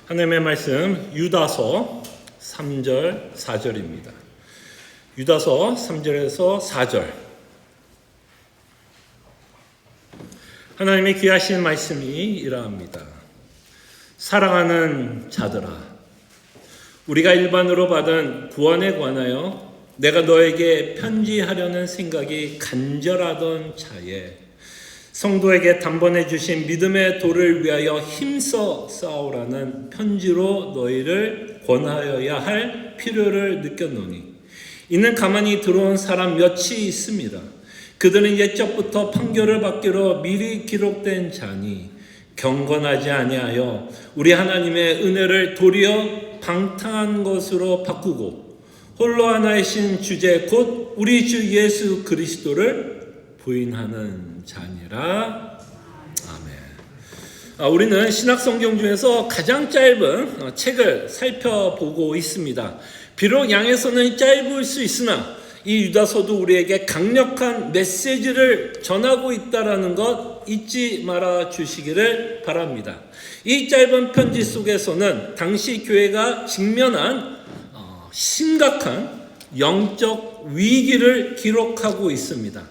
하나님의 말씀 유다서 3절 4절입니다. 유다서 3절에서 4절. 하나님의 귀하신 말씀이 이러합니다. 사랑하는 자들아, 우리가 일반으로 받은 구원에 관하여 내가 너에게 편지하려는 생각이 간절하던 차에 성도에게 단번에 주신 믿음의 도를 위하여 힘써 싸우라는 편지로 너희를 권하여야 할 필요를 느꼈노니 이는 가만히 들어온 사람 몇이 있습니다. 그들은 옛적부터 판결을 받기로 미리 기록된 자니 경건하지 아니하여 우리 하나님의 은혜를 도리어 방탕한 것으로 바꾸고 홀로 하나이신 주제 곧 우리 주 예수 그리스도를 부인하는 자니라. 아멘. 우리는 신약성경 중에서 가장 짧은 책을 살펴보고 있습니다. 비록 양에서는 짧을 수 있으나 이 유다서도 우리에게 강력한 메시지를 전하고 있다는 것 잊지 말아 주시기를 바랍니다. 이 짧은 편지 속에서는 당시 교회가 직면한 심각한 영적 위기를 기록하고 있습니다.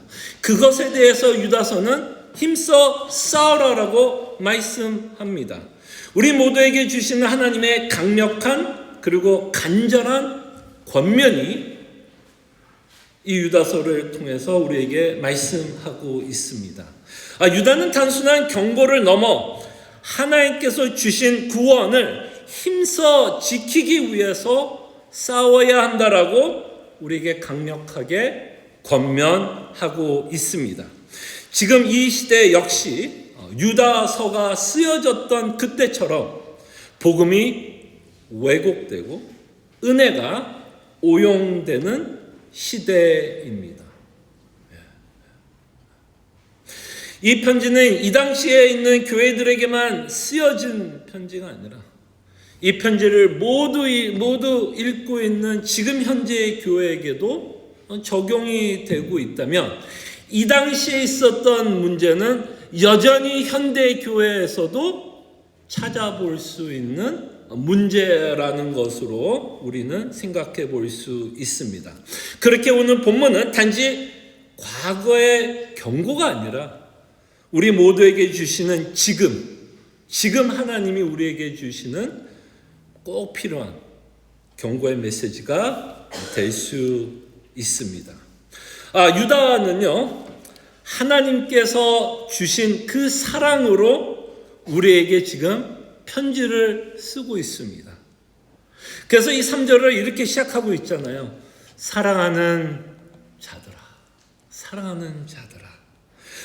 그것에 대해서 유다서는 힘써 싸우라라고 말씀합니다. 우리 모두에게 주시는 하나님의 강력한 그리고 간절한 권면이 이 유다서를 통해서 우리에게 말씀하고 있습니다. 유다는 단순한 경고를 넘어 하나님께서 주신 구원을 힘써 지키기 위해서 싸워야 한다라고 우리에게 강력하게 권면하고 있습니다. 지금 이 시대 역시 유다서가 쓰여졌던 그때처럼 복음이 왜곡되고 은혜가 오용되는 시대입니다. 이 편지는 이 당시에 있는 교회들에게만 쓰여진 편지가 아니라 이 편지를 모두 읽고 있는 지금 현재의 교회에게도 적용이 되고 있다면 이 당시에 있었던 문제는 여전히 현대 교회에서도 찾아볼 수 있는 문제라는 것으로 우리는 생각해 볼 수 있습니다. 그렇게 오늘 본문은 단지 과거의 경고가 아니라 우리 모두에게 주시는 지금 하나님이 우리에게 주시는 꼭 필요한 경고의 메시지가 될 수 있습니다. 유다는요, 하나님께서 주신 그 사랑으로 우리에게 지금 편지를 쓰고 있습니다. 그래서 이 3절을 이렇게 시작하고 있잖아요. 사랑하는 자들아, 사랑하는 자들아.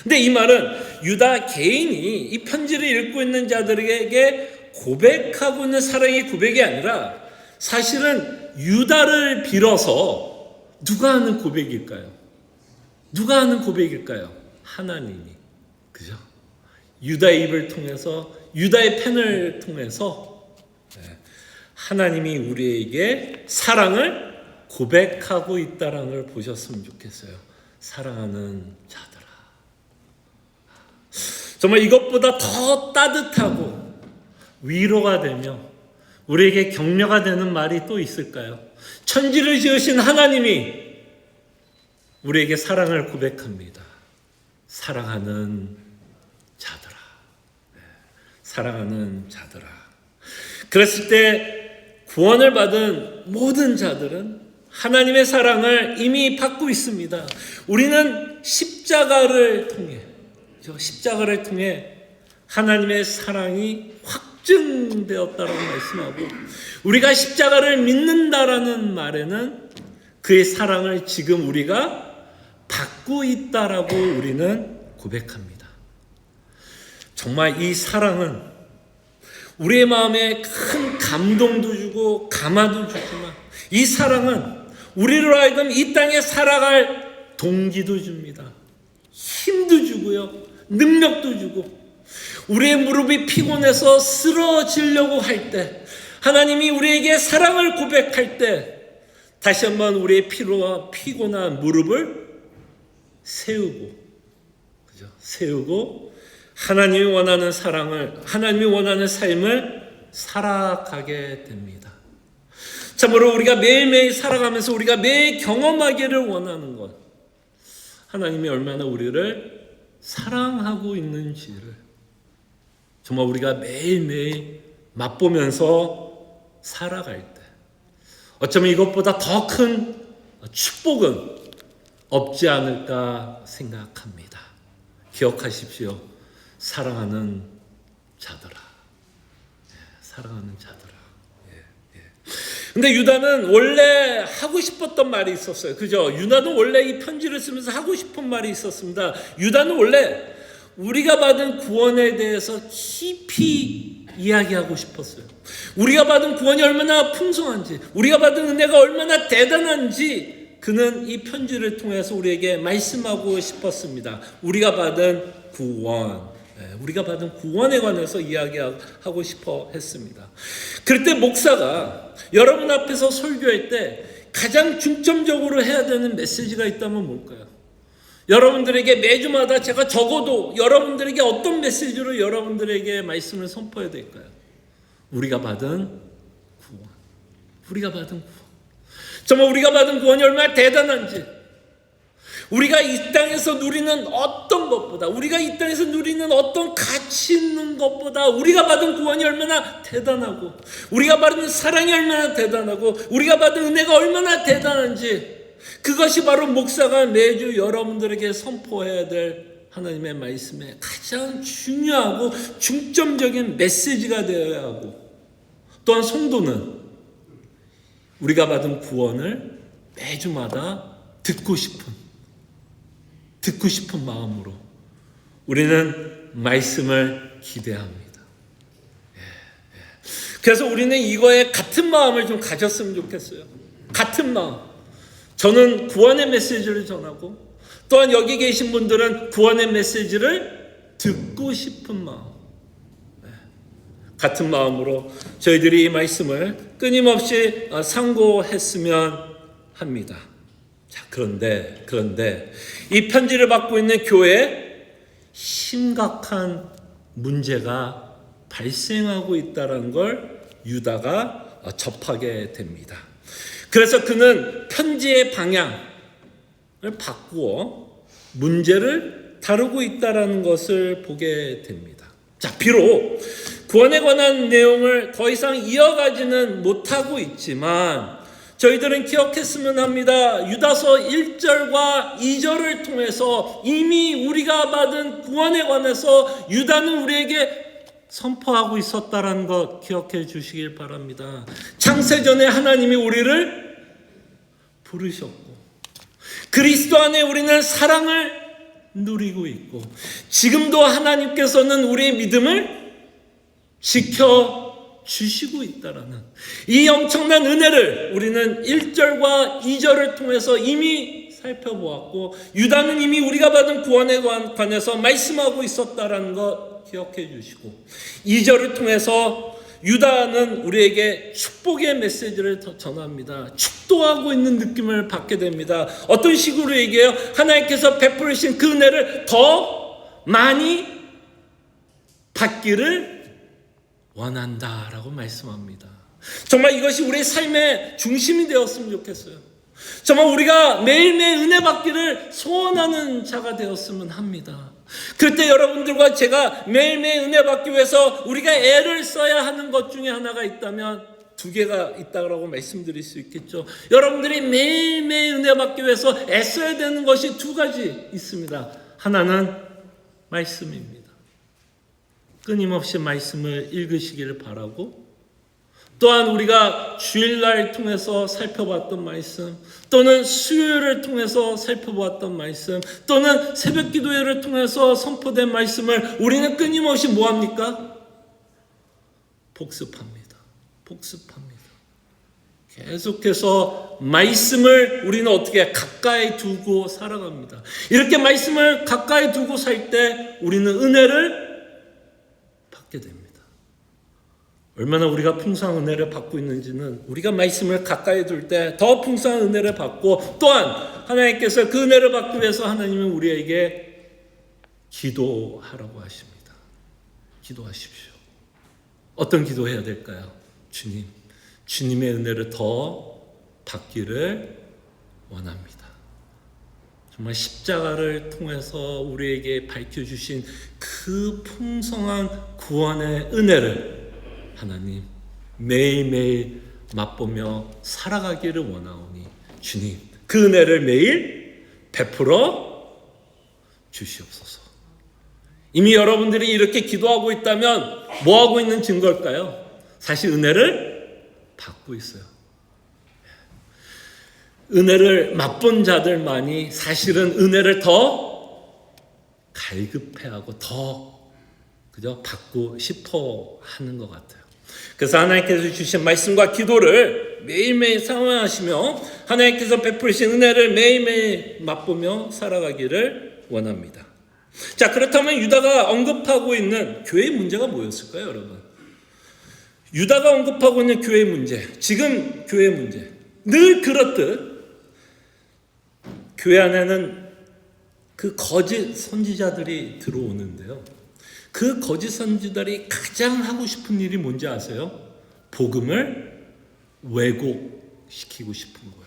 근데 이 말은 유다 개인이 이 편지를 읽고 있는 자들에게 고백하고 있는 사랑의 고백이 아니라 사실은 유다를 빌어서 누가 하는 고백일까요? 누가 하는 고백일까요? 하나님이. 그죠? 유다의 입을 통해서, 유다의 펜을 통해서 하나님이 우리에게 사랑을 고백하고 있다는 걸 보셨으면 좋겠어요. 사랑하는 자들아. 정말 이것보다 더 따뜻하고 위로가 되며 우리에게 격려가 되는 말이 또 있을까요? 천지를 지으신 하나님이 우리에게 사랑을 고백합니다. 사랑하는 자들아. 사랑하는 자들아. 그랬을 때 구원을 받은 모든 자들은 하나님의 사랑을 이미 받고 있습니다. 우리는 십자가를 통해 하나님의 사랑이 확증되었다고 말씀하고 우리가 십자가를 믿는다라는 말에는 그의 사랑을 지금 우리가 받고 있다라고 우리는 고백합니다. 정말 이 사랑은 우리의 마음에 큰 감동도 주고 감화도 주지만 이 사랑은 우리로 하여금 이 땅에 살아갈 동기도 줍니다. 힘도 주고요. 능력도 주고 우리의 무릎이 피곤해서 쓰러지려고 할 때 하나님이 우리에게 사랑을 고백할 때 다시 한번 우리의 피곤한 무릎을 세우고 하나님이 원하는 사랑을, 하나님이 원하는 삶을 살아가게 됩니다. 참으로 우리가 매일매일 살아가면서 우리가 매일 경험하기를 원하는 것, 하나님이 얼마나 우리를 사랑하고 있는지를 정말 우리가 매일매일 맛보면서 살아갈 때 어쩌면 이것보다 더 큰 축복은 없지 않을까 생각합니다. 기억하십시오. 사랑하는 자들아. 사랑하는 자들아. 근데 유다는 원래 하고 싶었던 말이 있었어요. 그죠? 유다는 원래 이 편지를 쓰면서 하고 싶은 말이 있었습니다. 유다는 원래 우리가 받은 구원에 대해서 깊이 이야기하고 싶었어요. 우리가 받은 구원이 얼마나 풍성한지, 우리가 받은 은혜가 얼마나 대단한지 그는 이 편지를 통해서 우리에게 말씀하고 싶었습니다. 우리가 받은 구원, 우리가 받은 구원에 관해서 이야기하고 싶어 했습니다. 그럴 때 목사가 여러분 앞에서 설교할 때 가장 중점적으로 해야 되는 메시지가 있다면 뭘까요? 여러분들에게 매주마다 제가 적어도 여러분들에게 어떤 메시지로 여러분들에게 말씀을 선포해야 될까요? 우리가 받은 구원. 우리가 받은 구원. 정말 우리가 받은 구원이 얼마나 대단한지, 우리가 이 땅에서 누리는 어떤 것보다, 우리가 이 땅에서 누리는 어떤 가치 있는 것보다 우리가 받은 구원이 얼마나 대단하고, 우리가 받은 사랑이 얼마나 대단하고, 우리가 받은 은혜가 얼마나 대단한지, 그것이 바로 목사가 매주 여러분들에게 선포해야 될 하나님의 말씀의 가장 중요하고 중점적인 메시지가 되어야 하고, 또한 성도는 우리가 받은 구원을 매주마다 듣고 싶은 마음으로 우리는 말씀을 기대합니다. 그래서 우리는 이거에 같은 마음을 좀 가졌으면 좋겠어요. 같은 마음. 저는 구원의 메시지를 전하고, 또한 여기 계신 분들은 구원의 메시지를 듣고 싶은 마음. 같은 마음으로 저희들이 이 말씀을 끊임없이 상고했으면 합니다. 자, 그런데 이 편지를 받고 있는 교회에 심각한 문제가 발생하고 있다는 걸 유다가 접하게 됩니다. 그래서 그는 편지의 방향을 바꾸어 문제를 다루고 있다는 것을 보게 됩니다. 자, 비록 구원에 관한 내용을 더 이상 이어가지는 못하고 있지만 저희들은 기억했으면 합니다. 유다서 1절과 2절을 통해서 이미 우리가 받은 구원에 관해서 유다는 우리에게 선포하고 있었다는 것 기억해 주시길 바랍니다. 창세전에 하나님이 우리를 부르셨고, 그리스도 안에 우리는 사랑을 누리고 있고, 지금도 하나님께서는 우리의 믿음을 지켜주시고 있다라는 이 엄청난 은혜를 우리는 1절과 2절을 통해서 이미 살펴보았고, 유다는 이미 우리가 받은 구원에 관해서 말씀하고 있었다라는 것 기억해 주시고, 2절을 통해서 유다는 우리에게 축복의 메시지를 전합니다. 축도하고 있는 느낌을 받게 됩니다. 어떤 식으로 얘기해요? 하나님께서 베푸신 그 은혜를 더 많이 받기를 원한다라고 말씀합니다. 정말 이것이 우리의 삶의 중심이 되었으면 좋겠어요. 정말 우리가 매일매일 은혜 받기를 소원하는 자가 되었으면 합니다. 그때 여러분들과 제가 매일매일 은혜 받기 위해서 우리가 애를 써야 하는 것 중에 하나가 있다면 두 개가 있다고 말씀드릴 수 있겠죠. 여러분들이 매일매일 은혜 받기 위해서 애써야 되는 것이 두 가지 있습니다. 하나는 말씀입니다. 끊임없이 말씀을 읽으시기를 바라고, 또한 우리가 주일날 통해서 살펴봤던 말씀, 또는 수요일을 통해서 살펴봤던 말씀, 또는 새벽 기도회를 통해서 선포된 말씀을 우리는 끊임없이 뭐합니까? 복습합니다. 계속해서 말씀을 우리는 어떻게 가까이 두고 살아갑니다. 이렇게 말씀을 가까이 두고 살 때 우리는 은혜를 받게 됩니다. 얼마나 우리가 풍성한 은혜를 받고 있는지는 우리가 말씀을 가까이 둘 때 더 풍성한 은혜를 받고, 또한 하나님께서 그 은혜를 받기 위해서 하나님은 우리에게 기도하라고 하십니다. 기도하십시오. 어떤 기도해야 될까요? 주님, 주님의 은혜를 더 받기를 원합니다. 정말 십자가를 통해서 우리에게 밝혀주신 그 풍성한 구원의 은혜를 하나님 매일매일 맛보며 살아가기를 원하오니 주님, 그 은혜를 매일 베풀어 주시옵소서. 이미 여러분들이 이렇게 기도하고 있다면 뭐하고 있는 증거일까요? 사실 은혜를 받고 있어요. 은혜를 맛본 자들만이 사실은 은혜를 더 갈급해하고 더 그죠? 받고 싶어 하는 것 같아요. 그래서 하나님께서 주신 말씀과 기도를 매일매일 상호하시며 하나님께서 베푸신 은혜를 매일매일 맛보며 살아가기를 원합니다. 자, 그렇다면 유다가 언급하고 있는 교회의 문제가 뭐였을까요, 여러분? 유다가 언급하고 있는 교회의 문제, 지금 교회의 문제, 늘 그렇듯 교회 안에는 그 거짓 선지자들이 들어오는데요. 그 거짓 선지자들이 가장 하고 싶은 일이 뭔지 아세요? 복음을 왜곡시키고 싶은 거예요.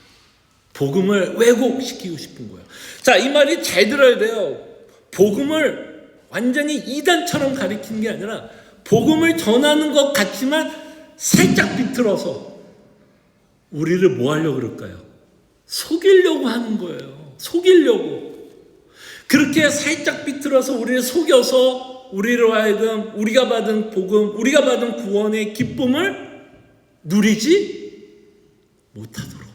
복음을 왜곡시키고 싶은 거예요. 자, 이 말이 잘 들어야 돼요. 복음을 완전히 이단처럼 가리키는 게 아니라 복음을 전하는 것 같지만 살짝 비틀어서 우리를 뭐 하려고 그럴까요? 속이려고 하는 거예요. 속이려고. 그렇게 살짝 비틀어서 우리를 속여서 우리로 하여금 우리가 받은 복음, 우리가 받은 구원의 기쁨을 누리지 못하도록.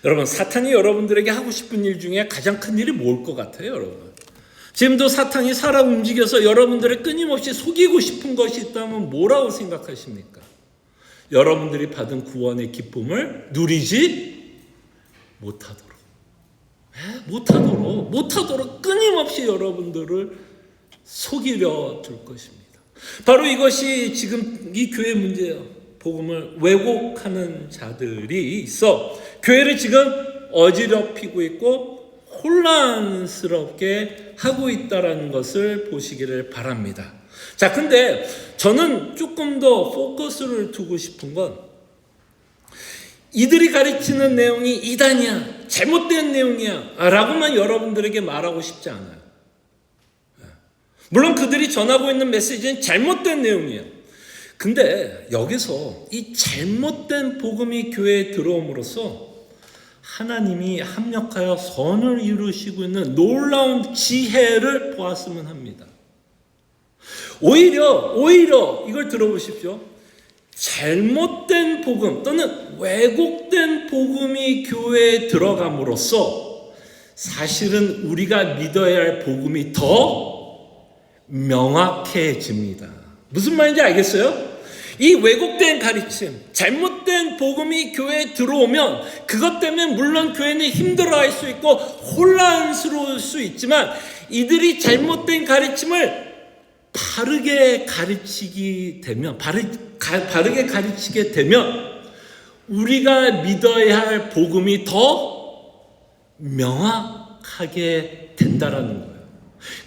여러분, 사탄이 여러분들에게 하고 싶은 일 중에 가장 큰 일이 뭘 것 같아요, 여러분? 지금도 사탄이 살아 움직여서 여러분들을 끊임없이 속이고 싶은 것이 있다면 뭐라고 생각하십니까? 여러분들이 받은 구원의 기쁨을 누리지 못하도록. 못하도록 끊임없이 여러분들을 속이려 둘 것입니다. 바로 이것이 지금 이 교회 문제예요. 복음을 왜곡하는 자들이 있어 교회를 지금 어지럽히고 있고 혼란스럽게 하고 있다는 것을 보시기를 바랍니다. 자, 근데 저는 조금 더 포커스를 두고 싶은 건 이들이 가르치는 내용이 이단이야, 잘못된 내용이야 라고만 여러분들에게 말하고 싶지 않아요. 물론 그들이 전하고 있는 메시지는 잘못된 내용이에요. 근데 여기서 이 잘못된 복음이 교회에 들어옴으로써 하나님이 합력하여 선을 이루시고 있는 놀라운 지혜를 보았으면 합니다. 오히려 이걸 들어보십시오. 잘못된 복음 또는 왜곡된 복음이 교회에 들어감으로써 사실은 우리가 믿어야 할 복음이 더 명확해집니다. 무슨 말인지 알겠어요? 이 왜곡된 가르침, 잘못된 복음이 교회에 들어오면 그것 때문에 물론 교회는 힘들어할 수 있고 혼란스러울 수 있지만 이들이 잘못된 가르침을 바르게 가르치게 되면 우리가 믿어야 할 복음이 더 명확하게 된다라는 거예요.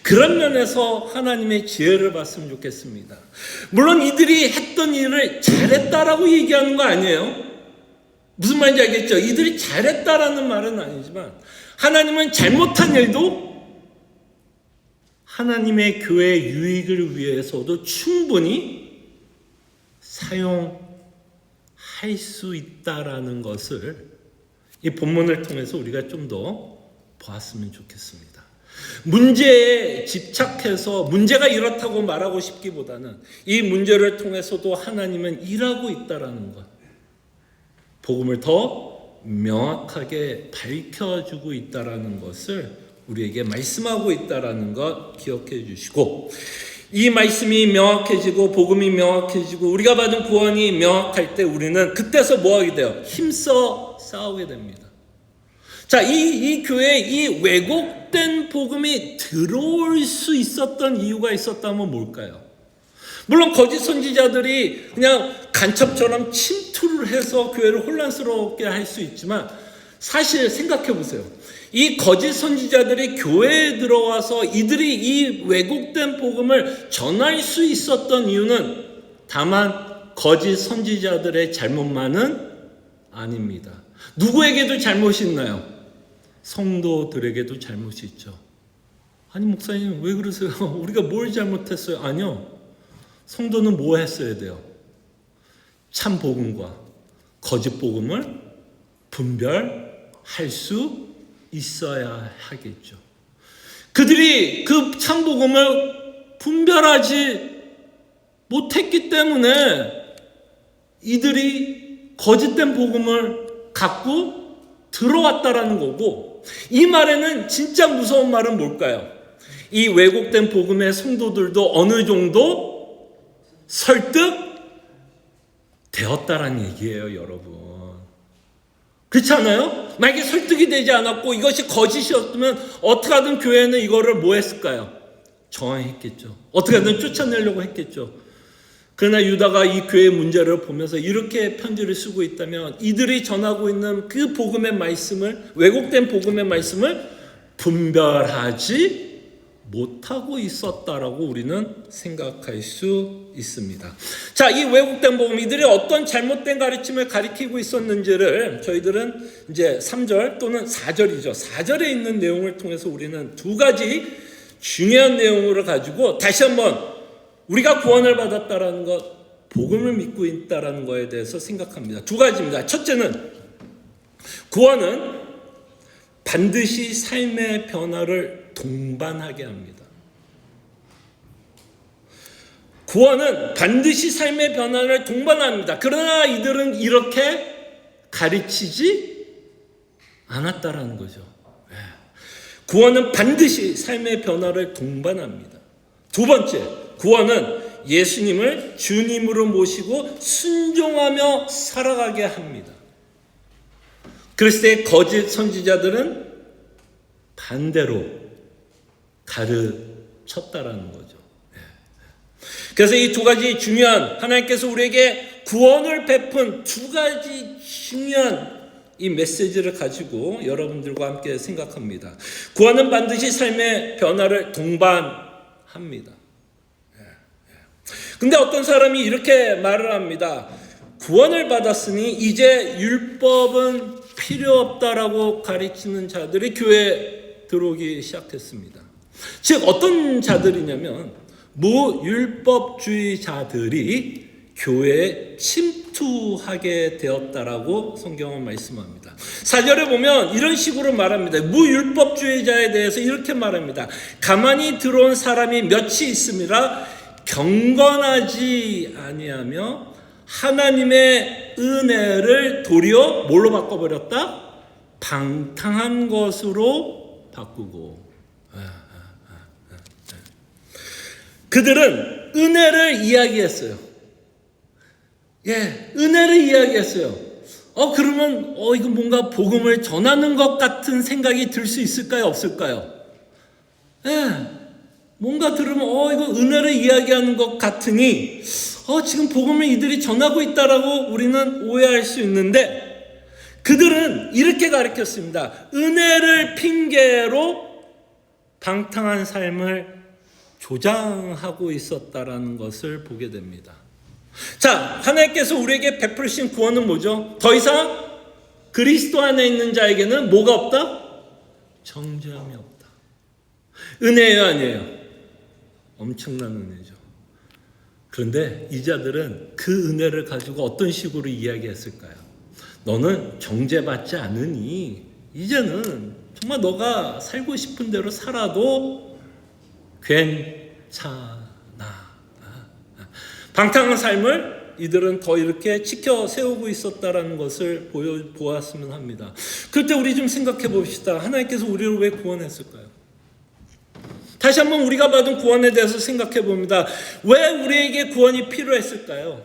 그런 면에서 하나님의 지혜를 봤으면 좋겠습니다. 물론 이들이 했던 일을 잘했다라고 얘기하는 거 아니에요. 무슨 말인지 알겠죠? 이들이 잘했다라는 말은 아니지만 하나님은 잘못한 일도 하나님의 교회의 유익을 위해서도 충분히 사용할 수 있다라는 것을 이 본문을 통해서 우리가 좀 더 보았으면 좋겠습니다. 문제에 집착해서 문제가 이렇다고 말하고 싶기보다는 이 문제를 통해서도 하나님은 일하고 있다라는 것, 복음을 더 명확하게 밝혀주고 있다라는 것을 우리에게 말씀하고 있다라는 것 기억해 주시고, 이 말씀이 명확해지고 복음이 명확해지고 우리가 받은 구원이 명확할 때 우리는 그때서 뭐 하게 돼요? 힘써 싸우게 됩니다. 자, 이 교회에 이 왜곡된 복음이 들어올 수 있었던 이유가 있었다면 뭘까요? 물론 거짓 선지자들이 그냥 간첩처럼 침투를 해서 교회를 혼란스럽게 할 수 있지만 사실 생각해 보세요. 이 거짓 선지자들이 교회에 들어와서 이들이 이 왜곡된 복음을 전할 수 있었던 이유는 다만 거짓 선지자들의 잘못만은 아닙니다. 누구에게도 잘못이 있나요? 성도들에게도 잘못이 있죠. 아니 목사님 왜 그러세요? 우리가 뭘 잘못했어요? 아니요. 성도는 뭐 했어야 돼요? 참 복음과 거짓 복음을 분별할 수 있어야 하겠죠. 그들이 그 참 복음을 분별하지 못했기 때문에 이들이 거짓된 복음을 갖고 들어왔다라는 거고, 이 말에는 진짜 무서운 말은 뭘까요? 이 왜곡된 복음의 성도들도 어느 정도 설득되었다라는 얘기예요, 여러분. 그렇지 않아요? 만약에 설득이 되지 않았고 이것이 거짓이었으면 어떻게 하든 교회는 이거를 뭐 했을까요? 저항했겠죠. 어떻게 하든 쫓아내려고 했겠죠. 그러나 유다가 이 교회의 문제를 보면서 이렇게 편지를 쓰고 있다면 이들이 전하고 있는 그 복음의 말씀을, 왜곡된 복음의 말씀을 분별하지 못하고 있었다라고 우리는 생각할 수 있습니다. 자, 이 왜곡된 복음, 이들이 어떤 잘못된 가르침을 가리키고 있었는지를 저희들은 이제 3절 또는 4절이죠. 4절에 있는 내용을 통해서 우리는 두 가지 중요한 내용을 가지고 다시 한번 우리가 구원을 받았다라는 것, 복음을 믿고 있다라는 것에 대해서 생각합니다. 두 가지입니다. 첫째는 구원은 반드시 삶의 변화를 동반하게 합니다. 구원은 반드시 삶의 변화를 동반합니다. 그러나 이들은 이렇게 가르치지 않았다라는 거죠. 구원은 반드시 삶의 변화를 동반합니다. 두 번째, 구원은 예수님을 주님으로 모시고 순종하며 살아가게 합니다. 그랬을 때 거짓 선지자들은 반대로 가르쳤다라는 거죠. 그래서 이 두 가지 중요한, 하나님께서 우리에게 구원을 베푼 두 가지 중요한 이 메시지를 가지고 여러분들과 함께 생각합니다. 구원은 반드시 삶의 변화를 동반합니다. 근데 어떤 사람이 이렇게 말을 합니다. 구원을 받았으니 이제 율법은 필요 없다라고 가르치는 자들이 교회에 들어오기 시작했습니다. 즉 어떤 자들이냐면 무율법주의자들이 교회에 침투하게 되었다라고 성경은 말씀합니다. 4절에 보면 이런 식으로 말합니다. 무율법주의자에 대해서 이렇게 말합니다. 가만히 들어온 사람이 몇이 있음이라 경건하지 아니하며 하나님의 은혜를 도리어 뭘로 바꿔버렸다? 방탕한 것으로 바꾸고. 그들은 은혜를 이야기했어요. 은혜를 이야기했어요. 그러면 이거 뭔가 복음을 전하는 것 같은 생각이 들 수 있을까요? 없을까요? 뭔가 들으면 이거 은혜를 이야기하는 것 같으니 지금 복음을 이들이 전하고 있다라고 우리는 오해할 수 있는데, 그들은 이렇게 가르쳤습니다. 은혜를 핑계로 방탕한 삶을 조장하고 있었다라는 것을 보게 됩니다. 자, 하나님께서 우리에게 베푸신 구원은 뭐죠? 더 이상 그리스도 안에 있는 자에게는 뭐가 없다? 정죄함이 없다. 은혜예요, 아니에요? 엄청난 은혜죠. 그런데 이 자들은 그 은혜를 가지고 어떤 식으로 이야기했을까요? 너는 정죄받지 않으니 이제는 정말 너가 살고 싶은 대로 살아도 괜찮아. 방탕한 삶을 이들은 더 이렇게 지켜 세우고 있었다라는 것을 보았으면 합니다. 그럴 때 우리 좀 생각해 봅시다. 하나님께서 우리를 왜 구원했을까요? 다시 한번 우리가 받은 구원에 대해서 생각해 봅니다. 왜 우리에게 구원이 필요했을까요?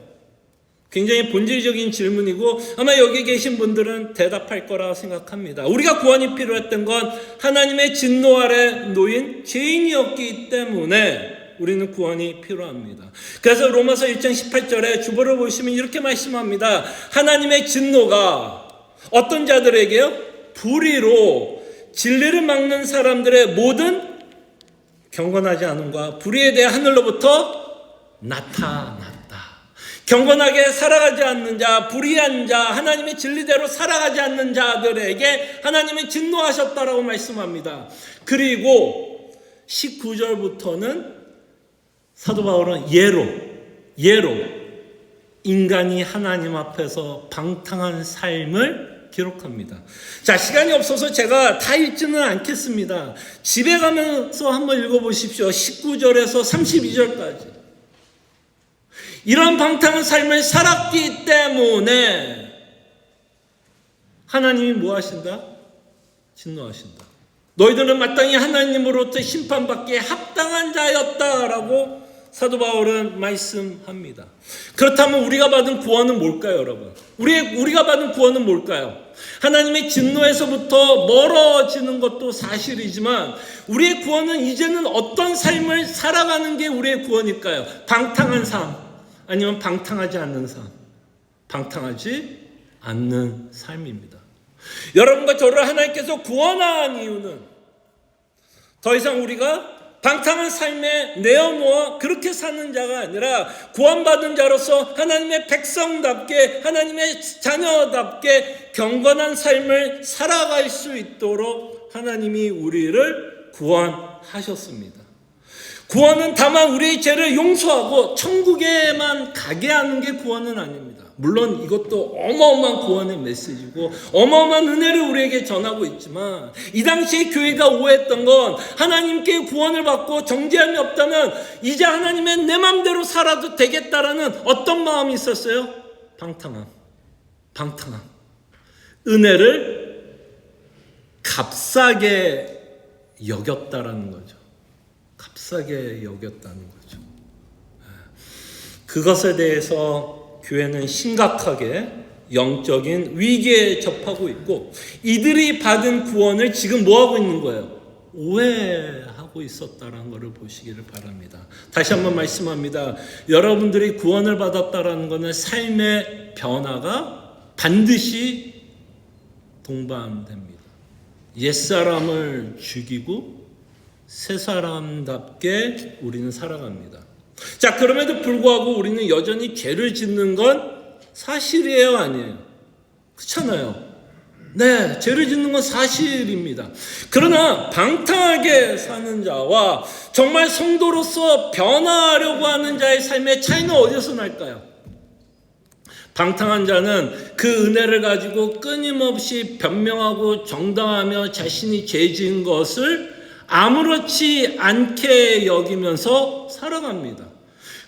굉장히 본질적인 질문이고 아마 여기 계신 분들은 대답할 거라 생각합니다. 우리가 구원이 필요했던 건 하나님의 진노 아래 놓인 죄인이었기 때문에 우리는 구원이 필요합니다. 그래서 로마서 1장 18절에 주보를 보시면 이렇게 말씀합니다. 하나님의 진노가 어떤 자들에게요? 불의로 진리를 막는 사람들의 모든 경건하지 않음과 불의에 대해 하늘로부터 나타났다. 경건하게 살아가지 않는 자, 불의한 자, 하나님의 진리대로 살아가지 않는 자들에게 하나님이 진노하셨다라고 말씀합니다. 그리고 19절부터는 사도 바울은 예로 인간이 하나님 앞에서 방탕한 삶을 기록합니다. 자, 시간이 없어서 제가 다 읽지는 않겠습니다. 집에 가면서 한번 읽어보십시오. 19절에서 32절까지. 이런 방탕한 삶을 살았기 때문에 하나님이 뭐 하신다? 진노하신다. 너희들은 마땅히 하나님으로부터 심판받기에 합당한 자였다라고 사도 바울은 말씀합니다. 그렇다면 우리가 받은 구원은 뭘까요, 여러분? 우리가 받은 구원은 뭘까요? 하나님의 진노에서부터 멀어지는 것도 사실이지만 우리의 구원은 이제는 어떤 삶을 살아가는 게 우리의 구원일까요? 방탕한 삶, 아니면 방탕하지 않는 삶? 방탕하지 않는 삶입니다. 여러분과 저를 하나님께서 구원한 이유는 더 이상 우리가 방탕한 삶에 내어놓아 그렇게 사는 자가 아니라 구원받은 자로서 하나님의 백성답게, 하나님의 자녀답게 경건한 삶을 살아갈 수 있도록 하나님이 우리를 구원하셨습니다. 구원은 다만 우리의 죄를 용서하고 천국에만 가게 하는 게 구원은 아닙니다. 물론 이것도 어마어마한 구원의 메시지고 어마어마한 은혜를 우리에게 전하고 있지만 이 당시에 교회가 오해했던 건 하나님께 구원을 받고 정죄함이 없다면 이제 하나님의 내 맘대로 살아도 되겠다라는 어떤 마음이 있었어요? 방탕함. 은혜를 값싸게 여겼다라는 거죠. 값싸게 여겼다는 거죠. 그것에 대해서 교회는 심각하게 영적인 위기에 접하고 있고 이들이 받은 구원을 지금 뭐하고 있는 거예요? 오해하고 있었다는 것을 보시기를 바랍니다. 다시 한번 말씀합니다. 여러분들이 구원을 받았다는 것은 삶의 변화가 반드시 동반됩니다. 옛사람을 죽이고 새 사람답게 우리는 살아갑니다. 자, 그럼에도 불구하고 우리는 여전히 죄를 짓는 건 사실이에요, 아니에요? 그렇잖아요. 네, 죄를 짓는 건 사실입니다. 그러나 방탕하게 사는 자와 정말 성도로서 변화하려고 하는 자의 삶의 차이는 어디서 날까요? 방탕한 자는 그 은혜를 가지고 끊임없이 변명하고 정당하며 자신이 죄 지은 것을 아무렇지 않게 여기면서 살아갑니다.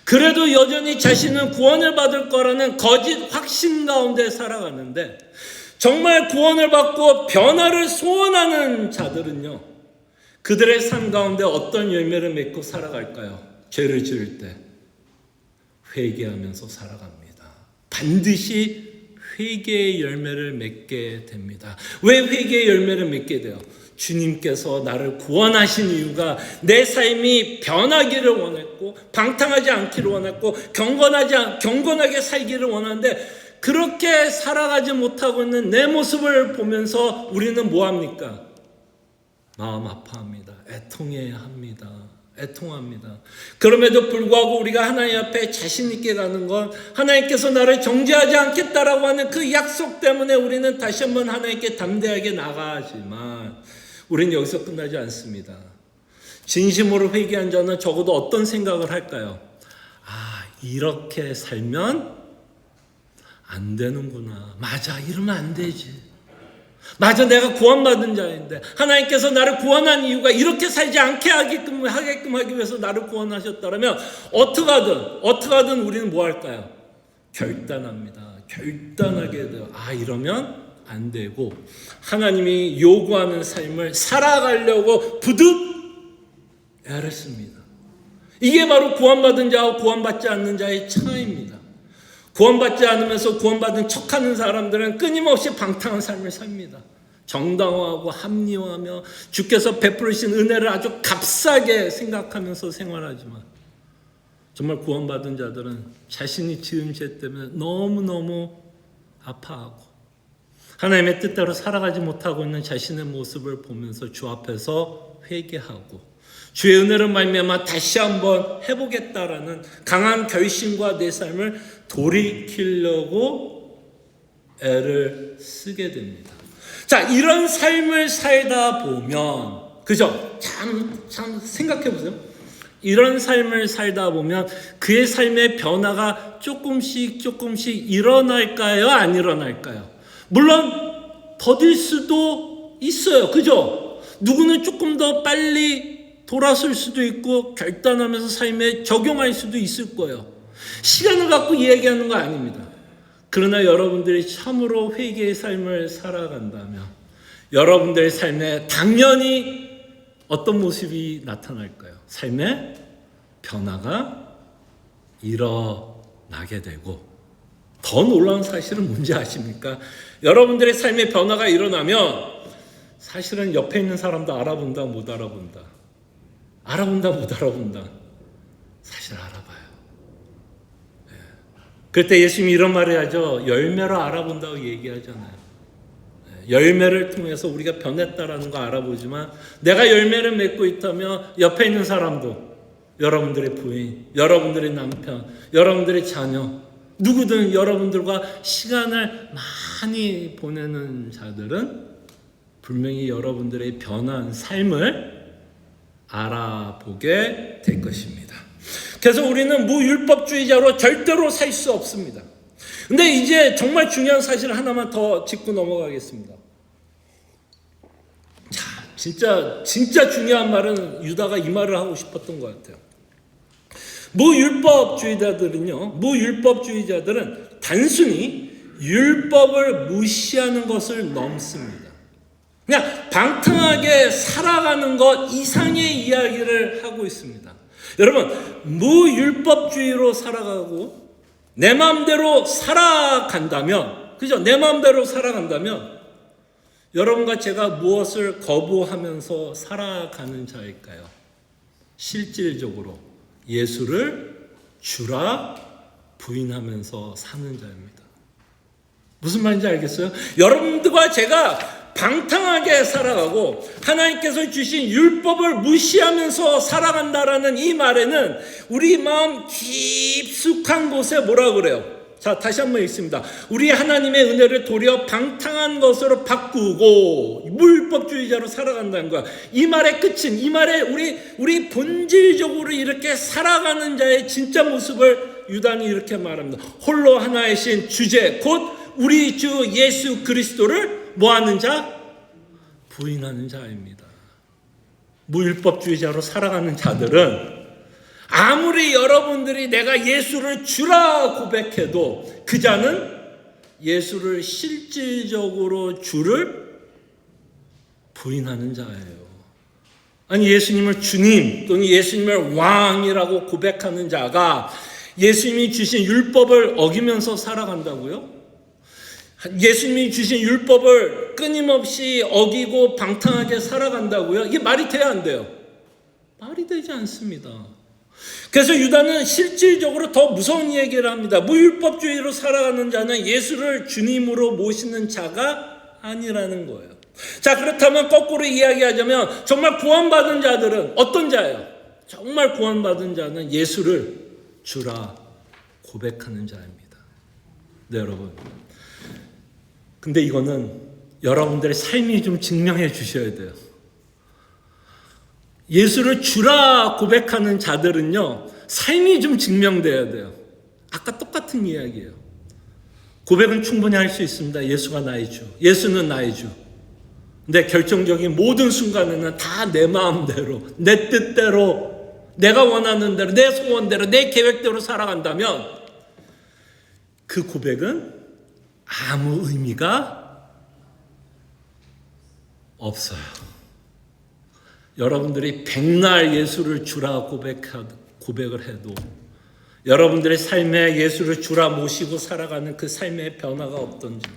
그래도 여전히 자신은 구원을 받을 거라는 거짓 확신 가운데 살아가는데 정말 구원을 받고 변화를 소원하는 자들은요, 그들의 삶 가운데 어떤 열매를 맺고 살아갈까요? 죄를 지을 때 회개하면서 살아갑니다. 반드시 회개의 열매를 맺게 됩니다. 왜 회개의 열매를 맺게 돼요? 주님께서 나를 구원하신 이유가 내 삶이 변하기를 원했고 방탕하지 않기를 원했고 경건하게 살기를 원하는데 그렇게 살아가지 못하고 있는 내 모습을 보면서 우리는 뭐합니까? 마음 아파합니다. 애통합니다. 그럼에도 불구하고 우리가 하나님 앞에 자신 있게 가는 건 하나님께서 나를 정죄하지 않겠다라고 하는 그 약속 때문에 우리는 다시 한번 하나님께 담대하게 나가지만 우리는 여기서 끝나지 않습니다. 진심으로 회개한 자는 적어도 어떤 생각을 할까요? 이렇게 살면 안 되는구나. 맞아, 이러면 안 되지. 맞아, 내가 구원받은 자인데 하나님께서 나를 구원한 이유가 이렇게 살지 않게 하게끔 하기 위해서 나를 구원하셨다면 어떻게든 우리는 뭐 할까요? 결단합니다. 결단하게 돼요. 이러면 안 되고 하나님이 요구하는 삶을 살아가려고 부득 애를 씁니다. 이게 바로 구원받은 자와 구원받지 않는 자의 차이입니다. 구원받지 않으면서 구원받은 척하는 사람들은 끊임없이 방탕한 삶을 삽니다. 정당화하고 합리화하며 주께서 베풀으신 은혜를 아주 값싸게 생각하면서 생활하지만 정말 구원받은 자들은 자신이 지은 죄 때문에 너무너무 아파하고 하나님의 뜻대로 살아가지 못하고 있는 자신의 모습을 보면서 주 앞에서 회개하고 주의 은혜로 말미암아 다시 한번 해보겠다라는 강한 결심과 내 삶을 돌이키려고 애를 쓰게 됩니다. 자, 이런 삶을 살다 보면, 그죠? 참 생각해 보세요. 이런 삶을 살다 보면 그의 삶의 변화가 조금씩 일어날까요? 안 일어날까요? 물론 더딜 수도 있어요. 그죠? 누구는 조금 더 빨리 돌아설 수도 있고 결단하면서 삶에 적용할 수도 있을 거예요. 시간을 갖고 이야기하는 거 아닙니다. 그러나 여러분들이 참으로 회개의 삶을 살아간다면 여러분들의 삶에 당연히 어떤 모습이 나타날까요? 삶의 변화가 일어나게 되고, 더 놀라운 사실은 뭔지 아십니까? 여러분들의 삶의 변화가 일어나면 사실은 옆에 있는 사람도 알아본다 못 알아본다, 알아본다 못 알아본다, 사실 알아봐요. 그럴 때 예수님이 이런 말을 하죠. 열매로 알아본다고 얘기하잖아요. 열매를 통해서 우리가 변했다라는 거 알아보지만 내가 열매를 맺고 있다면 옆에 있는 사람도, 여러분들의 부인, 여러분들의 남편, 여러분들의 자녀, 누구든 여러분들과 시간을 많이 보내는 자들은 분명히 여러분들의 변한 삶을 알아보게 될 것입니다. 그래서 우리는 무율법주의자로 절대로 살 수 없습니다. 근데 이제 정말 중요한 사실 하나만 더 짚고 넘어가겠습니다. 자, 진짜 중요한 말은 유다가 이 말을 하고 싶었던 것 같아요. 무율법주의자들은 단순히 율법을 무시하는 것을 넘습니다. 그냥 방탕하게 살아가는 것 이상의 이야기를 하고 있습니다. 여러분, 무율법주의로 살아가고 내 마음대로 살아간다면, 그죠? 내 마음대로 살아간다면 여러분과 제가 무엇을 거부하면서 살아가는 자일까요? 실질적으로 예수를 주라 부인하면서 사는 자입니다. 무슨 말인지 알겠어요? 여러분들과 제가 방탕하게 살아가고 하나님께서 주신 율법을 무시하면서 살아간다라는 이 말에는 우리 마음 깊숙한 곳에 뭐라 그래요? 자, 다시 한번 읽습니다. 우리 하나님의 은혜를 도리어 방탕한 것으로 바꾸고 무율법주의자로 살아간다는 거야. 이 말의 끝은, 이 말에 우리 본질적으로 이렇게 살아가는 자의 진짜 모습을 유다는 이렇게 말합니다. 홀로 하나의 신 주제 곧 우리 주 예수 그리스도를 뭐하는 자? 부인하는 자입니다. 무율법주의자로 살아가는 자들은 아무리 여러분들이 내가 예수를 주라 고백해도 그 자는 예수를 실질적으로 주를 부인하는 자예요. 아니, 예수님을 주님 또는 예수님을 왕이라고 고백하는 자가 예수님이 주신 율법을 어기면서 살아간다고요? 예수님이 주신 율법을 끊임없이 어기고 방탕하게 살아간다고요? 이게 말이 돼야 안 돼요? 말이 되지 않습니다. 그래서 유다는 실질적으로 더 무서운 얘기를 합니다. 무율법주의로 살아가는 자는 예수를 주님으로 모시는 자가 아니라는 거예요. 자, 그렇다면 거꾸로 이야기하자면 정말 구원받은 자들은 어떤 자예요? 정말 구원받은 자는 예수를 주라 고백하는 자입니다. 네, 여러분. 근데 이거는 여러분들의 삶이 좀 증명해 주셔야 돼요. 예수를 주라 고백하는 자들은요, 삶이 좀 증명돼야 돼요. 아까 똑같은 이야기예요. 고백은 충분히 할 수 있습니다. 예수가 나의 주, 예수는 나의 주. 근데 결정적인 모든 순간에는 다 내 마음대로, 내 뜻대로, 내가 원하는 대로, 내 소원대로, 내 계획대로 살아간다면 그 고백은 아무 의미가 없어요. 여러분들이 백날 예수를 주라 고백을 해도 여러분들의 삶에 예수를 주라 모시고 살아가는 그 삶의 변화가 없던지,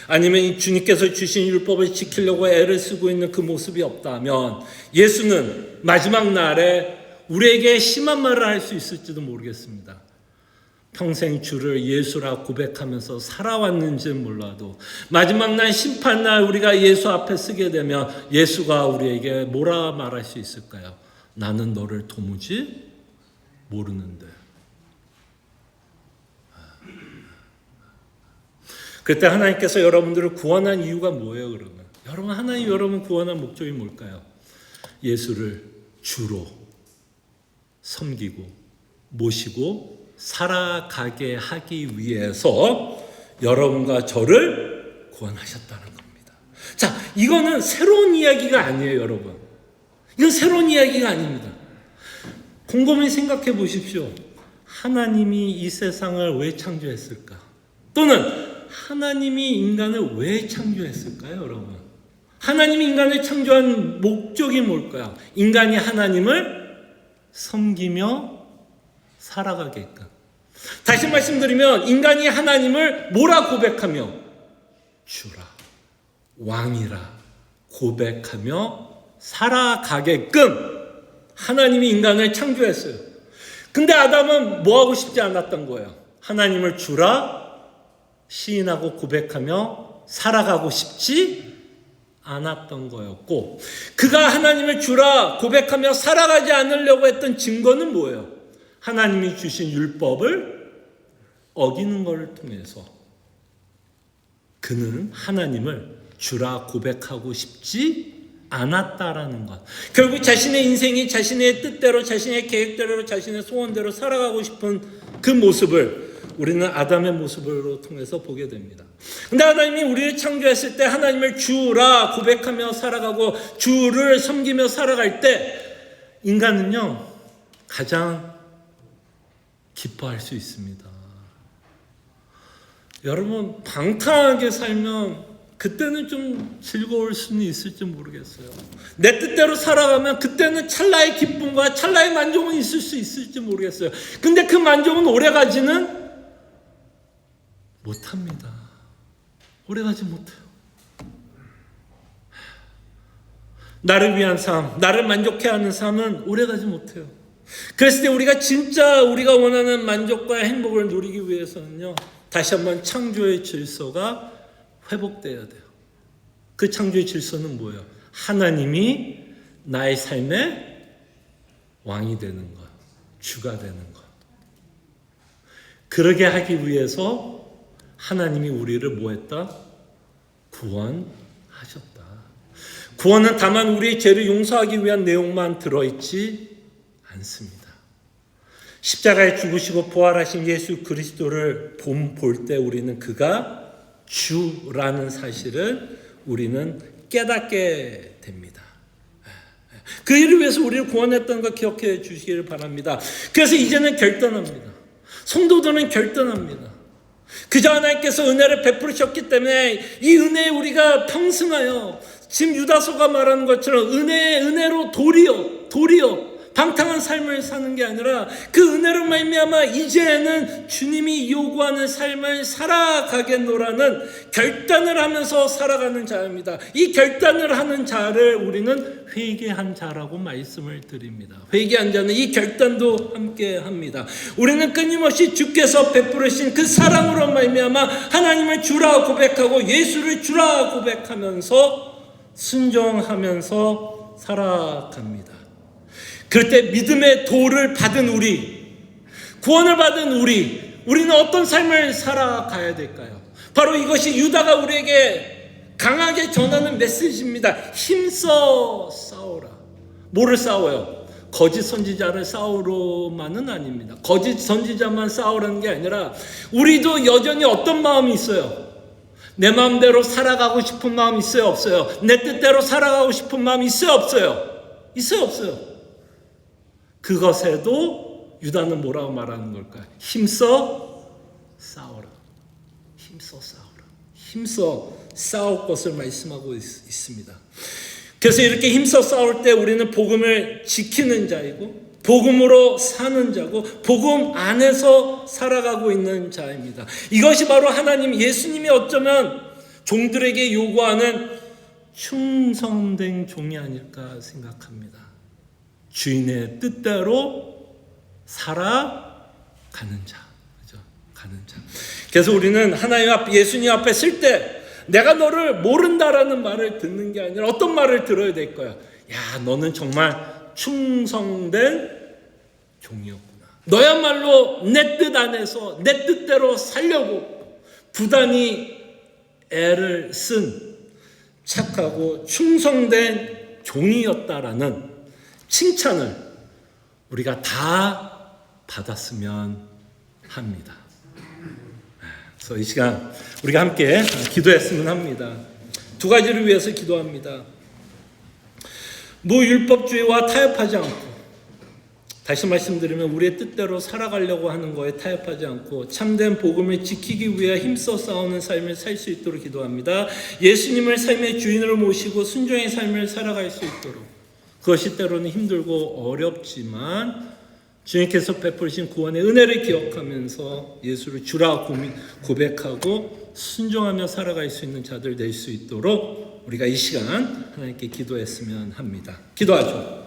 아니면 주님께서 주신 율법을 지키려고 애를 쓰고 있는 그 모습이 없다면 예수는 마지막 날에 우리에게 심한 말을 할 수 있을지도 모르겠습니다. 평생 주를 예수라 고백하면서 살아왔는지 몰라도 마지막 날 심판날 우리가 예수 앞에 서게 되면 예수가 우리에게 뭐라 말할 수 있을까요? 나는 너를 도무지 모르는데. 그때 하나님께서 여러분들을 구원한 이유가 뭐예요, 그러면? 여러분, 하나님 여러분 구원한 목적이 뭘까요? 예수를 주로 섬기고 모시고 살아가게 하기 위해서 여러분과 저를 구원하셨다는 겁니다. 자, 이거는 새로운 이야기가 아니에요, 여러분. 이건 새로운 이야기가 아닙니다. 곰곰이 생각해 보십시오. 하나님이 이 세상을 왜 창조했을까? 또는 하나님이 인간을 왜 창조했을까요, 여러분? 하나님이 인간을 창조한 목적이 뭘까요? 인간이 하나님을 섬기며 살아가게끔. 다시 말씀드리면 인간이 하나님을 뭐라 고백하며? 주라, 왕이라 고백하며 살아가게끔 하나님이 인간을 창조했어요. 근데 아담은 뭐하고 싶지 않았던 거예요? 하나님을 주라 시인하고 고백하며 살아가고 싶지 않았던 거였고, 그가 하나님을 주라 고백하며 살아가지 않으려고 했던 증거는 뭐예요? 하나님이 주신 율법을 어기는 것을 통해서 그는 하나님을 주라 고백하고 싶지 않았다라는 것. 결국 자신의 인생이 자신의 뜻대로, 자신의 계획대로, 자신의 소원대로 살아가고 싶은 그 모습을 우리는 아담의 모습으로 통해서 보게 됩니다. 근데 하나님이 우리를 창조했을 때 하나님을 주라 고백하며 살아가고 주를 섬기며 살아갈 때 인간은요 가장 기뻐할 수 있습니다. 여러분, 방탕하게 살면 그때는 좀 즐거울 수는 있을지 모르겠어요. 내 뜻대로 살아가면 그때는 찰나의 기쁨과 찰나의 만족은 있을 수 있을지 모르겠어요. 근데 그 만족은 오래가지는 못합니다. 오래가지 못해요. 나를 위한 삶, 나를 만족해 하는 삶은 오래가지 못해요. 그랬을 때 우리가 진짜 우리가 원하는 만족과 행복을 누리기 위해서는요, 다시 한번 창조의 질서가 회복돼야 돼요. 그 창조의 질서는 뭐예요? 하나님이 나의 삶의 왕이 되는 것, 주가 되는 것. 그러게 하기 위해서 하나님이 우리를 뭐했다? 구원하셨다. 구원은 다만 우리의 죄를 용서하기 위한 내용만 들어있지 않습니다. 십자가에 죽으시고 부활하신 예수 그리스도를 볼 때 우리는 그가 주라는 사실을 우리는 깨닫게 됩니다. 그 일을 위해서 우리를 구원했다는 걸 기억해 주시기를 바랍니다. 그래서 이제는 결단합니다. 성도들은 결단합니다. 그저 하나님께서 은혜를 베푸셨기 때문에 이 은혜에 우리가 평승하여 지금 유다서가 말하는 것처럼 은혜로 도리어 방탕한 삶을 사는 게 아니라 그 은혜로 말미암아 이제는 주님이 요구하는 삶을 살아가겠노라는 결단을 하면서 살아가는 자입니다. 이 결단을 하는 자를 우리는 회개한 자라고 말씀을 드립니다. 회개한 자는 이 결단도 함께 합니다. 우리는 끊임없이 주께서 베푸르신 그 사랑으로 말미암아 하나님을 주라 고백하고 예수를 주라 고백하면서 순종하면서 살아갑니다. 그럴 때 믿음의 도를 받은 우리, 구원을 받은 우리는 어떤 삶을 살아가야 될까요? 바로 이것이 유다가 우리에게 강하게 전하는 메시지입니다. 힘써 싸워라. 뭐를 싸워요? 거짓 선지자를 싸우러만은 아닙니다. 거짓 선지자만 싸우라는 게 아니라 우리도 여전히 어떤 마음이 있어요? 내 마음대로 살아가고 싶은 마음이 있어요? 없어요? 내 뜻대로 살아가고 싶은 마음이 있어요? 없어요? 있어요? 없어요? 그것에도 유다는 뭐라고 말하는 걸까요? 힘써 싸워라. 힘써 싸워라. 힘써 싸울 것을 말씀하고 있습니다. 그래서 이렇게 힘써 싸울 때 우리는 복음을 지키는 자이고 복음으로 사는 자고 복음 안에서 살아가고 있는 자입니다. 이것이 바로 하나님 예수님이 어쩌면 종들에게 요구하는 충성된 종이 아닐까 생각합니다. 주인의 뜻대로 살아가는 자. 그죠? 가는 자. 그래서 우리는 하나님 앞, 예수님 앞에 쓸 때 내가 너를 모른다라는 말을 듣는 게 아니라 어떤 말을 들어야 될 거야. 야, 너는 정말 충성된 종이었구나. 너야말로 내 뜻 안에서 내 뜻대로 살려고 부단히 애를 쓴 착하고 충성된 종이었다라는 칭찬을 우리가 다 받았으면 합니다. 그래서 이 시간 우리가 함께 기도했으면 합니다. 두 가지를 위해서 기도합니다. 무율법주의와 타협하지 않고, 다시 말씀드리면 우리의 뜻대로 살아가려고 하는 거에 타협하지 않고 참된 복음을 지키기 위해 힘써 싸우는 삶을 살 수 있도록 기도합니다. 예수님을 삶의 주인으로 모시고 순종의 삶을 살아갈 수 있도록. 그것이 때로는 힘들고 어렵지만 주님께서 베푸신 구원의 은혜를 기억하면서 예수를 주라 고백하고 순종하며 살아갈 수 있는 자들 될 수 있도록 우리가 이 시간 하나님께 기도했으면 합니다. 기도하죠.